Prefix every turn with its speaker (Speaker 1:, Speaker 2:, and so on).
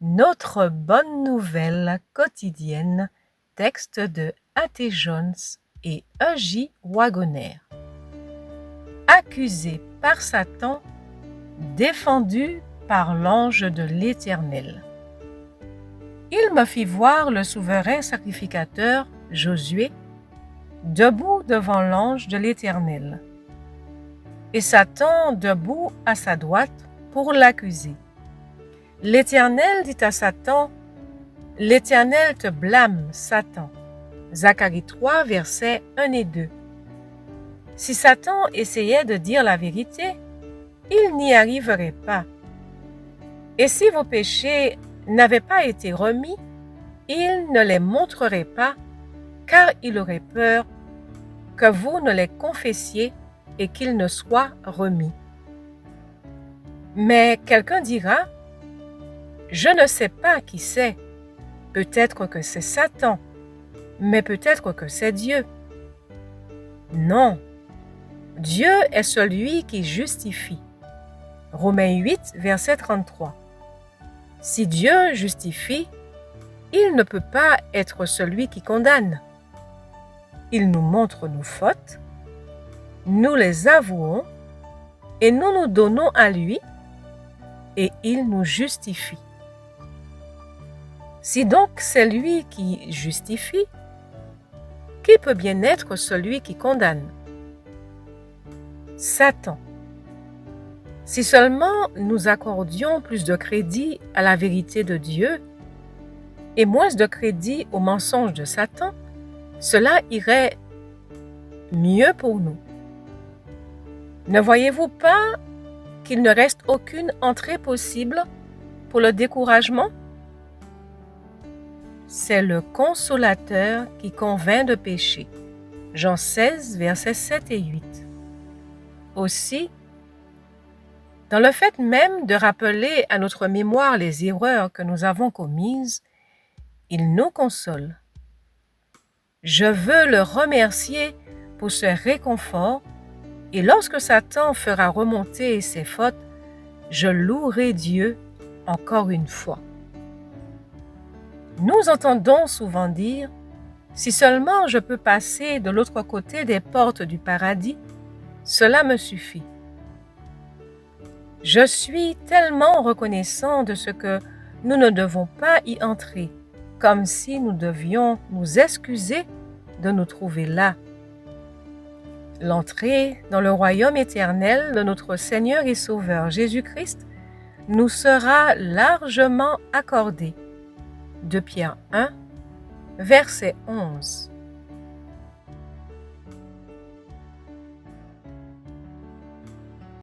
Speaker 1: Notre bonne nouvelle quotidienne, texte de A.T. Jones et E.J. Wagoner. Accusé par Satan, défendu par l'ange de l'Éternel. Il me fit voir le souverain sacrificateur, Josué, debout devant l'ange de l'Éternel, et Satan debout à sa droite pour l'accuser. L'Éternel dit à Satan, « L'Éternel te blâme, Satan. » Zacharie 3, versets 1 et 2. Si Satan essayait de dire la vérité, il n'y arriverait pas. Et si vos péchés n'avaient pas été remis, il ne les montrerait pas, car il aurait peur que vous ne les confessiez et qu'ils ne soient remis. Mais quelqu'un dira, « Je ne sais pas qui c'est. Peut-être que c'est Satan, mais peut-être que c'est Dieu. » Non, Dieu est celui qui justifie. Romains 8, verset 33. Si Dieu justifie, il ne peut pas être celui qui condamne. Il nous montre nos fautes, nous les avouons et nous nous donnons à lui et il nous justifie. Si donc c'est lui qui justifie, qui peut bien être celui qui condamne? Satan. Si seulement nous accordions plus de crédit à la vérité de Dieu et moins de crédit aux mensonges de Satan, cela irait mieux pour nous. Ne voyez-vous pas qu'il ne reste aucune entrée possible pour le découragement? C'est le consolateur qui convainc de pécher. Jean 16, versets 7 et 8. Aussi, dans le fait même de rappeler à notre mémoire les erreurs que nous avons commises, il nous console. Je veux le remercier pour ce réconfort et lorsque Satan fera remonter ses fautes, je louerai Dieu encore une fois. Nous entendons souvent dire « Si seulement je peux passer de l'autre côté des portes du paradis, cela me suffit. » Je suis tellement reconnaissant de ce que nous ne devons pas y entrer, comme si nous devions nous excuser de nous trouver là. L'entrée dans le royaume éternel de notre Seigneur et Sauveur Jésus-Christ nous sera largement accordée. De Pierre 1, verset 11.